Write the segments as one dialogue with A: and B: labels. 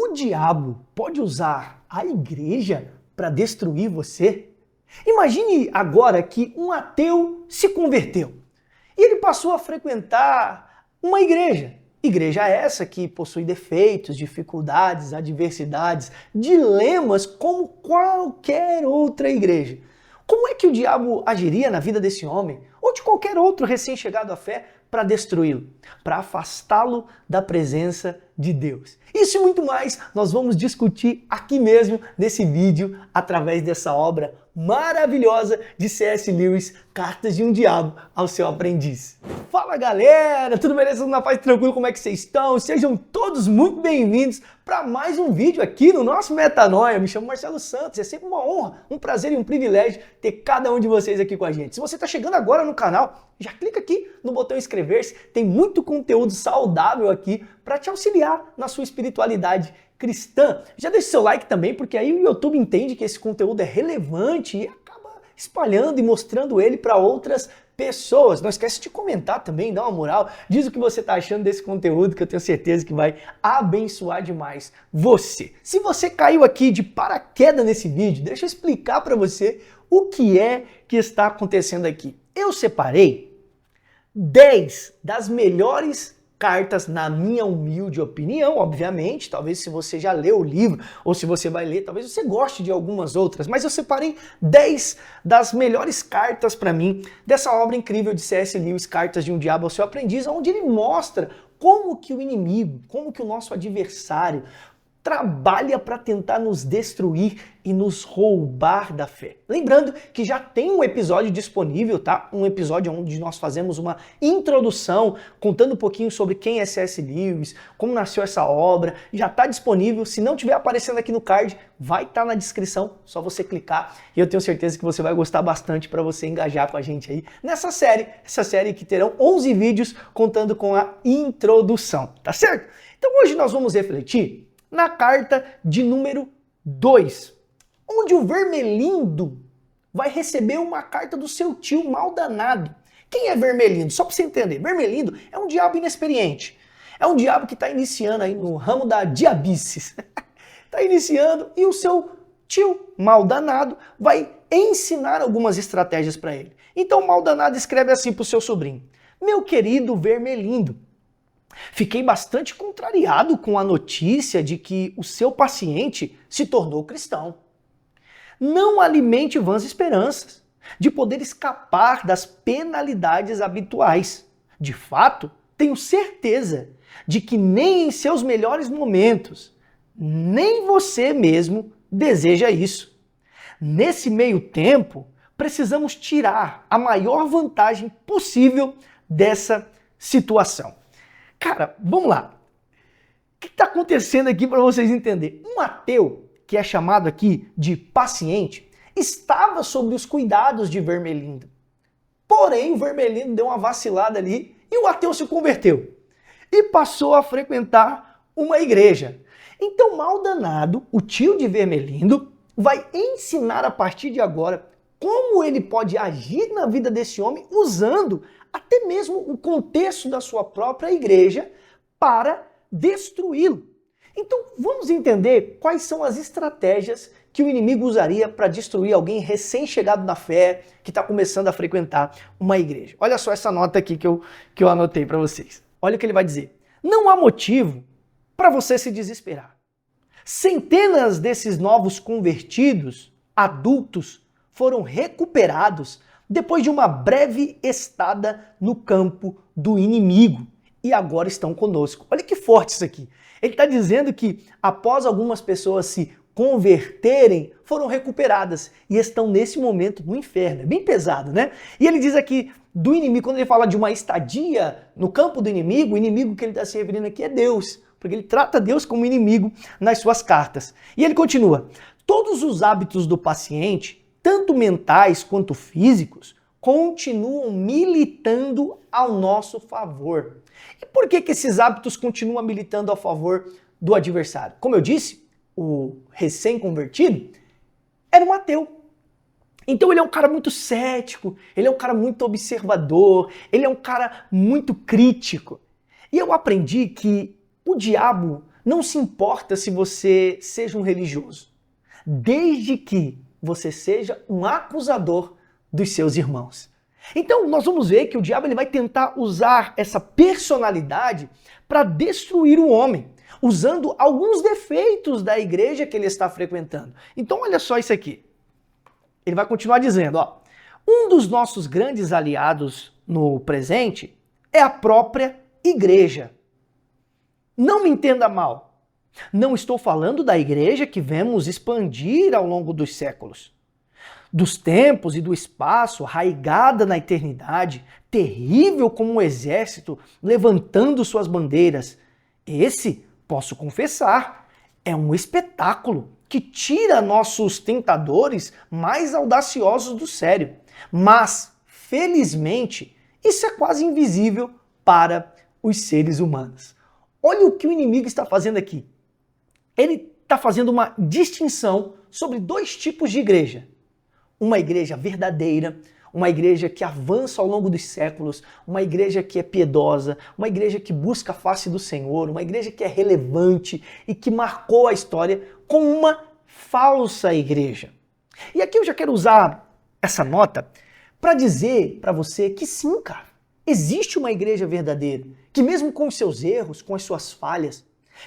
A: O diabo pode usar a igreja para destruir você? Imagine agora que um ateu se converteu e ele passou a frequentar uma igreja. Igreja essa que possui defeitos, dificuldades, adversidades, dilemas como qualquer outra igreja. Como é que o diabo agiria na vida desse homem ou de qualquer outro recém-chegado à fé para destruí-lo, para afastá-lo da presença de Deus? Isso e muito mais nós vamos discutir aqui mesmo nesse vídeo através dessa obra maravilhosa de C.S. Lewis, Cartas de um Diabo ao Seu Aprendiz. Fala galera, tudo beleza? Tudo na paz, tranquilo? Como é que vocês estão? Sejam todos muito bem-vindos para mais um vídeo aqui no nosso Metanoia. Me chamo Marcelo Santos, é sempre uma honra, um prazer e um privilégio ter cada um de vocês aqui com a gente. Se você está chegando agora no canal, já clica aqui no botão inscrever-se, tem muito conteúdo saudável aqui para te auxiliar na sua espiritualidade cristã. Já deixa seu like também, porque aí o YouTube entende que esse conteúdo é relevante e acaba espalhando e mostrando ele para outras pessoas. Não esquece de comentar também, dá uma moral, diz o que você está achando desse conteúdo, que eu tenho certeza que vai abençoar demais você. Se você caiu aqui de paraquedas nesse vídeo, deixa eu explicar para você o que é que está acontecendo aqui. Eu separei 10 das melhores cartas, na minha humilde opinião, obviamente, talvez se você já leu o livro, ou se você vai ler, talvez você goste de algumas outras, mas eu separei 10 das melhores cartas para mim, dessa obra incrível de C.S. Lewis, Cartas de um Diabo ao Seu Aprendiz, onde ele mostra como que o inimigo, como que o nosso adversário trabalha para tentar nos destruir e nos roubar da fé. Lembrando que já tem um episódio disponível, tá? Um episódio onde nós fazemos uma introdução, contando um pouquinho sobre quem é C.S. Lewis, como nasceu essa obra, já está disponível. Se não estiver aparecendo aqui no card, vai estar na descrição, só você clicar. E eu tenho certeza que você vai gostar bastante para você engajar com a gente aí nessa série. Essa série que terão 11 vídeos contando com a introdução, tá certo? Então hoje nós vamos refletir na carta de número 2, onde o Vermelindo vai receber uma carta do seu tio Maldanado. Quem é Vermelindo? Só para você entender, Vermelindo é um diabo inexperiente. É um diabo que está iniciando aí no ramo da diabices. Está iniciando e o seu tio Maldanado vai ensinar algumas estratégias para ele. Então Maldanado escreve assim para o seu sobrinho: meu querido Vermelindo, fiquei bastante contrariado com a notícia de que o seu paciente se tornou cristão. Não alimente vãs esperanças de poder escapar das penalidades habituais. De fato, tenho certeza de que nem em seus melhores momentos, nem você mesmo deseja isso. Nesse meio tempo, precisamos tirar a maior vantagem possível dessa situação. Cara, vamos lá. O que está acontecendo aqui para vocês entenderem? Um ateu, que é chamado aqui de paciente, estava sob os cuidados de Vermelindo. Porém, o Vermelindo deu uma vacilada ali e o ateu se converteu. E passou a frequentar uma igreja. Então, Maldanado, o tio de Vermelindo, vai ensinar a partir de agora como ele pode agir na vida desse homem usando até mesmo o contexto da sua própria igreja para destruí-lo. Então vamos entender quais são as estratégias que o inimigo usaria para destruir alguém recém-chegado na fé, que está começando a frequentar uma igreja. Olha só essa nota aqui que eu anotei para vocês. Olha o que ele vai dizer. Não há motivo para você se desesperar. Centenas desses novos convertidos, adultos, foram recuperados depois de uma breve estada no campo do inimigo e agora estão conosco. Olha que forte isso aqui. Ele está dizendo que após algumas pessoas se converterem, foram recuperadas e estão nesse momento no inferno. É bem pesado, né? E ele diz aqui do inimigo, quando ele fala de uma estadia no campo do inimigo, o inimigo que ele está se referindo aqui é Deus, porque ele trata Deus como inimigo nas suas cartas. E ele continua: todos os hábitos do paciente, tanto mentais quanto físicos, continuam militando ao nosso favor. E por que esses hábitos continuam militando a favor do adversário? Como eu disse, o recém-convertido era um ateu. Então ele é um cara muito cético, ele é um cara muito observador, ele é um cara muito crítico. E eu aprendi que o diabo não se importa se você seja um religioso, desde que você seja um acusador dos seus irmãos. Então nós vamos ver que o diabo ele vai tentar usar essa personalidade para destruir o homem, usando alguns defeitos da igreja que ele está frequentando. Então olha só isso aqui. Ele vai continuar dizendo, ó, um dos nossos grandes aliados no presente é a própria igreja. Não me entenda mal. Não estou falando da igreja que vemos expandir ao longo dos séculos, dos tempos e do espaço, arraigada na eternidade, terrível como um exército levantando suas bandeiras. Esse, posso confessar, é um espetáculo que tira nossos tentadores mais audaciosos do sério. Mas, felizmente, isso é quase invisível para os seres humanos. Olha o que o inimigo está fazendo aqui. Ele está fazendo uma distinção sobre dois tipos de igreja. Uma igreja verdadeira, uma igreja que avança ao longo dos séculos, uma igreja que é piedosa, uma igreja que busca a face do Senhor, uma igreja que é relevante e que marcou a história, com uma falsa igreja. E aqui eu já quero usar essa nota para dizer para você que sim, cara, existe uma igreja verdadeira, que mesmo com os seus erros, com as suas falhas,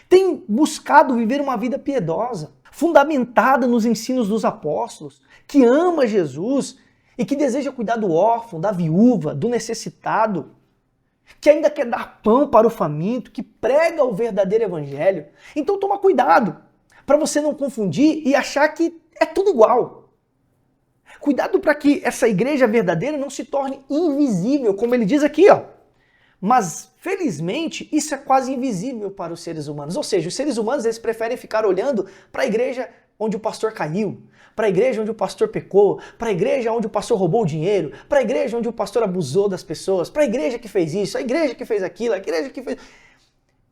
A: tem buscado viver uma vida piedosa, fundamentada nos ensinos dos apóstolos, que ama Jesus e que deseja cuidar do órfão, da viúva, do necessitado, que ainda quer dar pão para o faminto, que prega o verdadeiro evangelho. Então toma cuidado, para você não confundir e achar que é tudo igual. Cuidado para que essa igreja verdadeira não se torne invisível, como ele diz aqui, ó. Mas, felizmente, isso é quase invisível para os seres humanos. Ou seja, os seres humanos eles preferem ficar olhando para a igreja onde o pastor caiu, para a igreja onde o pastor pecou, para a igreja onde o pastor roubou o dinheiro, para a igreja onde o pastor abusou das pessoas, para a igreja que fez isso, a igreja que fez aquilo, a igreja que fez...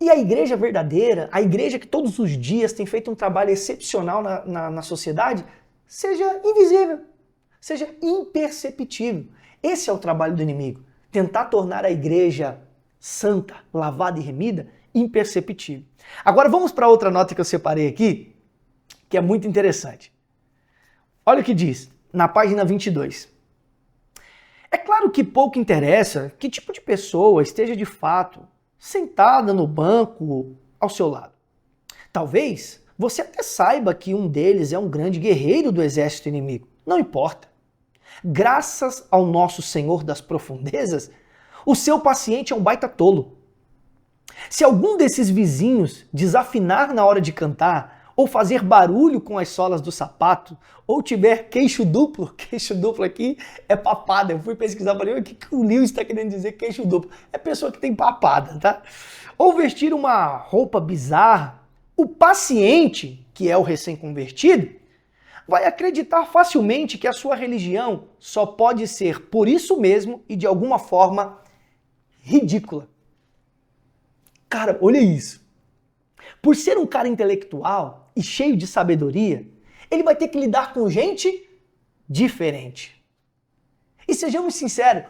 A: E a igreja verdadeira, a igreja que todos os dias tem feito um trabalho excepcional na sociedade, seja invisível, seja imperceptível. Esse é o trabalho do inimigo. Tentar tornar a igreja santa, lavada e remida, imperceptível. Agora vamos para outra nota que eu separei aqui, que é muito interessante. Olha o que diz, na página 22. É claro que pouco interessa que tipo de pessoa esteja de fato sentada no banco ao seu lado. Talvez você até saiba que um deles é um grande guerreiro do exército inimigo. Não importa. Graças ao nosso Senhor das profundezas, o seu paciente é um baita tolo. Se algum desses vizinhos desafinar na hora de cantar, ou fazer barulho com as solas do sapato, ou tiver queixo duplo aqui é papada. Eu fui pesquisar, falei, o que o Lewis está querendo dizer queixo duplo? É pessoa que tem papada, tá? Ou vestir uma roupa bizarra, o paciente, que é o recém-convertido, vai acreditar facilmente que a sua religião só pode ser por isso mesmo e de alguma forma ridícula. Cara, olha isso. Por ser um cara intelectual e cheio de sabedoria, ele vai ter que lidar com gente diferente. E sejamos sinceros,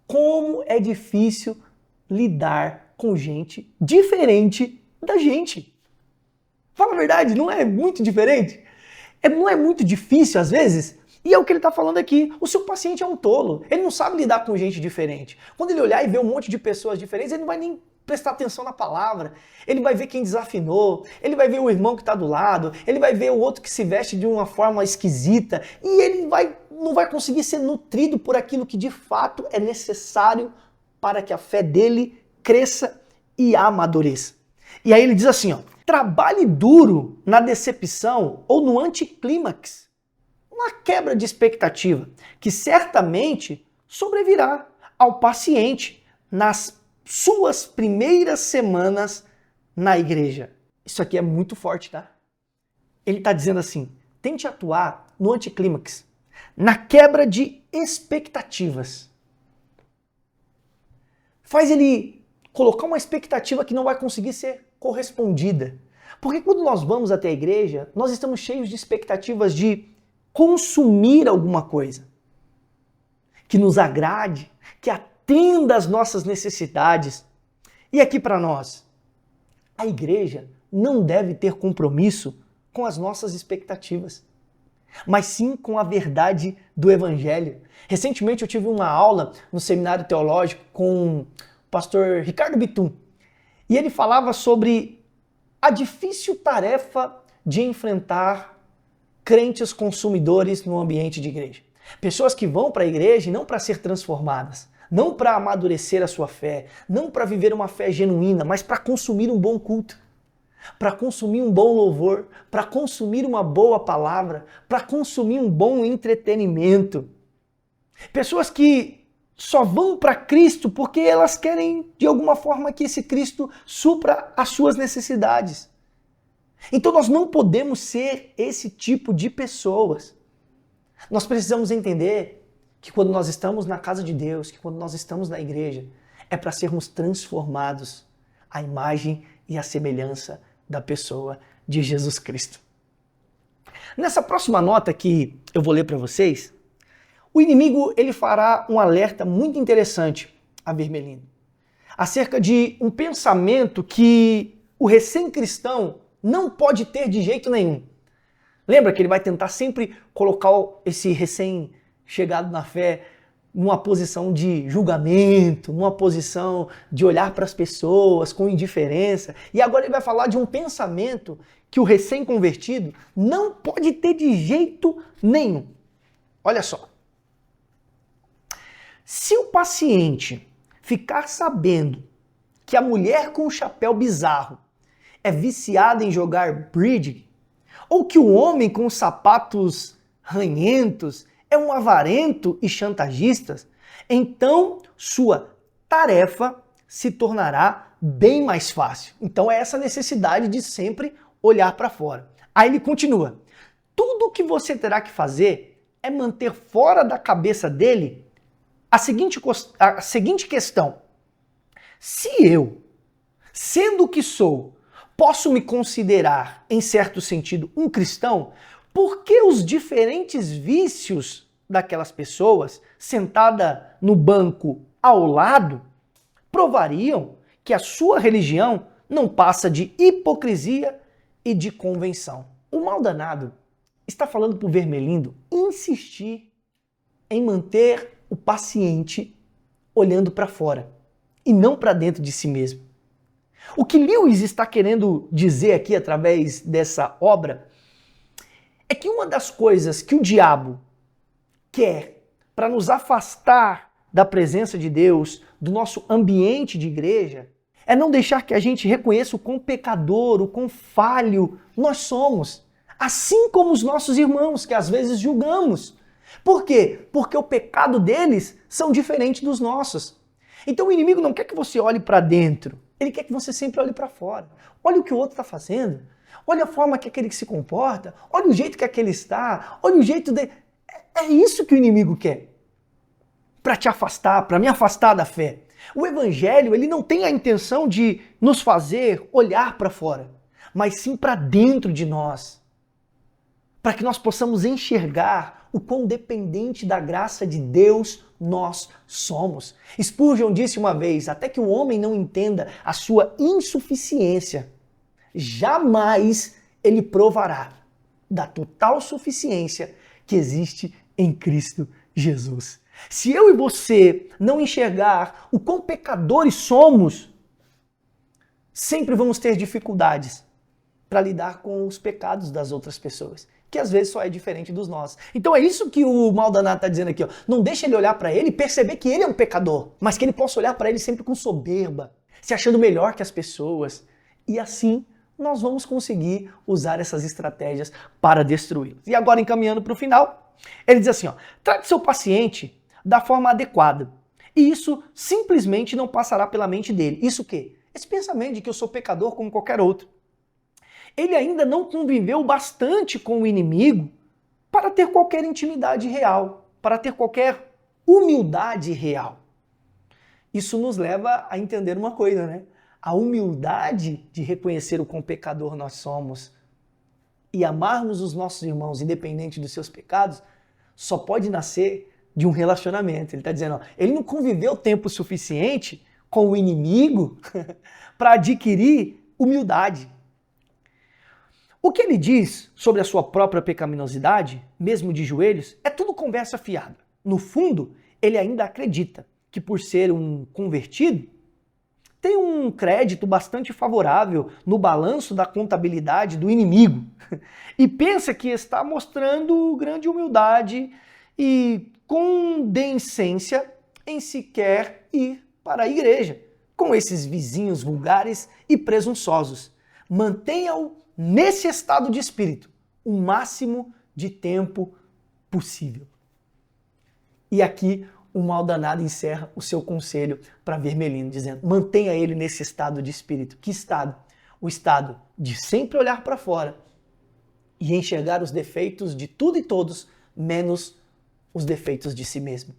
A: como é difícil lidar com gente diferente da gente. Fala a verdade, não é muito diferente? Não é muito difícil às vezes? E é o que ele está falando aqui. O seu paciente é um tolo. Ele não sabe lidar com gente diferente. Quando ele olhar e ver um monte de pessoas diferentes, ele não vai nem prestar atenção na palavra. Ele vai ver quem desafinou, ele vai ver o irmão que está do lado, ele vai ver o outro que se veste de uma forma esquisita e ele não vai conseguir ser nutrido por aquilo que de fato é necessário para que a fé dele cresça e amadureça. E aí ele diz assim, ó, trabalhe duro na decepção ou no anticlímax, uma quebra de expectativa, que certamente sobrevirá ao paciente nas suas primeiras semanas na igreja. Isso aqui é muito forte, tá? Ele está dizendo assim, tente atuar no anticlímax, na quebra de expectativas. Faz ele colocar uma expectativa que não vai conseguir ser correspondida. Porque quando nós vamos até a igreja, nós estamos cheios de expectativas de consumir alguma coisa que nos agrade, que atenda às nossas necessidades. E aqui para nós, a igreja não deve ter compromisso com as nossas expectativas, mas sim com a verdade do Evangelho. Recentemente eu tive uma aula no seminário teológico com o pastor Ricardo Bitum, e ele falava sobre a difícil tarefa de enfrentar crentes consumidores no ambiente de igreja. Pessoas que vão para a igreja não para ser transformadas, não para amadurecer a sua fé, não para viver uma fé genuína, mas para consumir um bom culto, para consumir um bom louvor, para consumir uma boa palavra, para consumir um bom entretenimento. Pessoas que só vão para Cristo porque elas querem, de alguma forma, que esse Cristo supra as suas necessidades. Então nós não podemos ser esse tipo de pessoas. Nós precisamos entender que quando nós estamos na casa de Deus, que quando nós estamos na igreja, é para sermos transformados à imagem e à semelhança da pessoa de Jesus Cristo. Nessa próxima nota que eu vou ler para vocês, o inimigo ele fará um alerta muito interessante a Vermelino, acerca de um pensamento que o recém-cristão não pode ter de jeito nenhum. Lembra que ele vai tentar sempre colocar esse recém-chegado na fé numa posição de julgamento, numa posição de olhar para as pessoas com indiferença. E agora ele vai falar de um pensamento que o recém-convertido não pode ter de jeito nenhum. Olha só. Se o paciente ficar sabendo que a mulher com o chapéu bizarro é viciada em jogar bridge, ou que o homem com os sapatos ranhentos é um avarento e chantagista, então sua tarefa se tornará bem mais fácil. Então é essa necessidade de sempre olhar para fora. Aí ele continua: tudo o que você terá que fazer é manter fora da cabeça dele a seguinte questão: se eu, sendo o que sou, posso me considerar, em certo sentido, um cristão, por que os diferentes vícios daquelas pessoas, sentada no banco ao lado, provariam que a sua religião não passa de hipocrisia e de convenção? O mal danado está falando para o Vermelindo insistir em manter o paciente olhando para fora e não para dentro de si mesmo. O que Lewis está querendo dizer aqui através dessa obra é que uma das coisas que o diabo quer para nos afastar da presença de Deus, do nosso ambiente de igreja, é não deixar que a gente reconheça o quão pecador, o quão falho nós somos, assim como os nossos irmãos, que às vezes julgamos. Por quê? Porque o pecado deles são diferentes dos nossos. Então o inimigo não quer que você olhe para dentro, ele quer que você sempre olhe para fora. Olha o que o outro está fazendo, olha a forma que aquele se comporta, olha o jeito que aquele está, olha o jeito de... É isso que o inimigo quer, para te afastar, para me afastar da fé. O evangelho, ele não tem a intenção de nos fazer olhar para fora, mas sim para dentro de nós, para que nós possamos enxergar o quão dependente da graça de Deus nós somos. Spurgeon disse uma vez: até que o homem não entenda a sua insuficiência, jamais ele provará da total suficiência que existe em Cristo Jesus. Se eu e você não enxergar o quão pecadores somos, sempre vamos ter dificuldades para lidar com os pecados das outras pessoas, que às vezes só é diferente dos nossos. Então é isso que o mal danado está dizendo aqui, ó. Não deixa ele olhar para ele e perceber que ele é um pecador, mas que ele possa olhar para ele sempre com soberba, se achando melhor que as pessoas. E assim nós vamos conseguir usar essas estratégias para destruí-los. E agora, encaminhando para o final, ele diz assim, ó: trate seu paciente da forma adequada. E isso simplesmente não passará pela mente dele. Isso o quê? Esse pensamento de que eu sou pecador como qualquer outro. Ele ainda não conviveu bastante com o inimigo para ter qualquer intimidade real, para ter qualquer humildade real. Isso nos leva a entender uma coisa, né? A humildade de reconhecer o quão pecador nós somos e amarmos os nossos irmãos independente dos seus pecados só pode nascer de um relacionamento. Ele está dizendo, ó, ele não conviveu tempo suficiente com o inimigo para adquirir humildade, O que ele diz sobre a sua própria pecaminosidade, mesmo de joelhos, é tudo conversa fiada. No fundo, ele ainda acredita que por ser um convertido, tem um crédito bastante favorável no balanço da contabilidade do inimigo e pensa que está mostrando grande humildade e condescendência em sequer ir para a igreja com esses vizinhos vulgares e presunçosos. Mantenha-o nesse estado de espírito o máximo de tempo possível. E aqui o mal danado encerra o seu conselho para Vermelino, dizendo: mantenha ele nesse estado de espírito. Que estado? O estado de sempre olhar para fora e enxergar os defeitos de tudo e todos, menos os defeitos de si mesmo.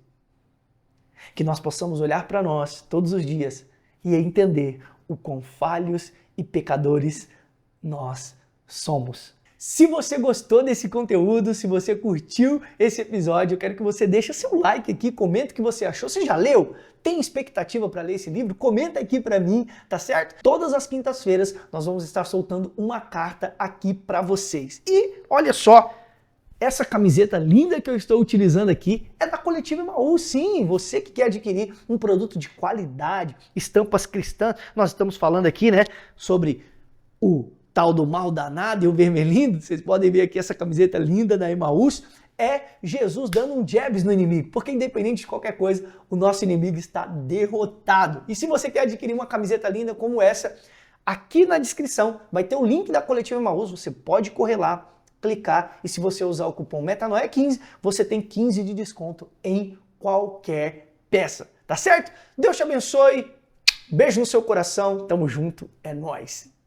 A: Que nós possamos olhar para nós todos os dias e entender o quão falhos e pecadores nós somos. Se você gostou desse conteúdo, se você curtiu esse episódio, eu quero que você deixe seu like aqui, comenta o que você achou. Você já leu? Tem expectativa para ler esse livro? Comenta aqui para mim, tá certo? Todas as quintas-feiras nós vamos estar soltando uma carta aqui para vocês. E olha só, essa camiseta linda que eu estou utilizando aqui é da Coletiva Emaús. Sim, você que quer adquirir um produto de qualidade, estampas cristãs. Nós estamos falando aqui, né, sobre o tal do mal danado e o vermelhinho. Vocês podem ver aqui essa camiseta linda da Emaús. É Jesus dando um jabs no inimigo, porque independente de qualquer coisa, o nosso inimigo está derrotado. E se você quer adquirir uma camiseta linda como essa, aqui na descrição vai ter o link da Coletiva Emaús. Você pode correr lá, clicar, e se você usar o cupom METANOIA15, você tem 15 de desconto em qualquer peça. Tá certo? Deus te abençoe. Beijo no seu coração. Tamo junto. É nóis.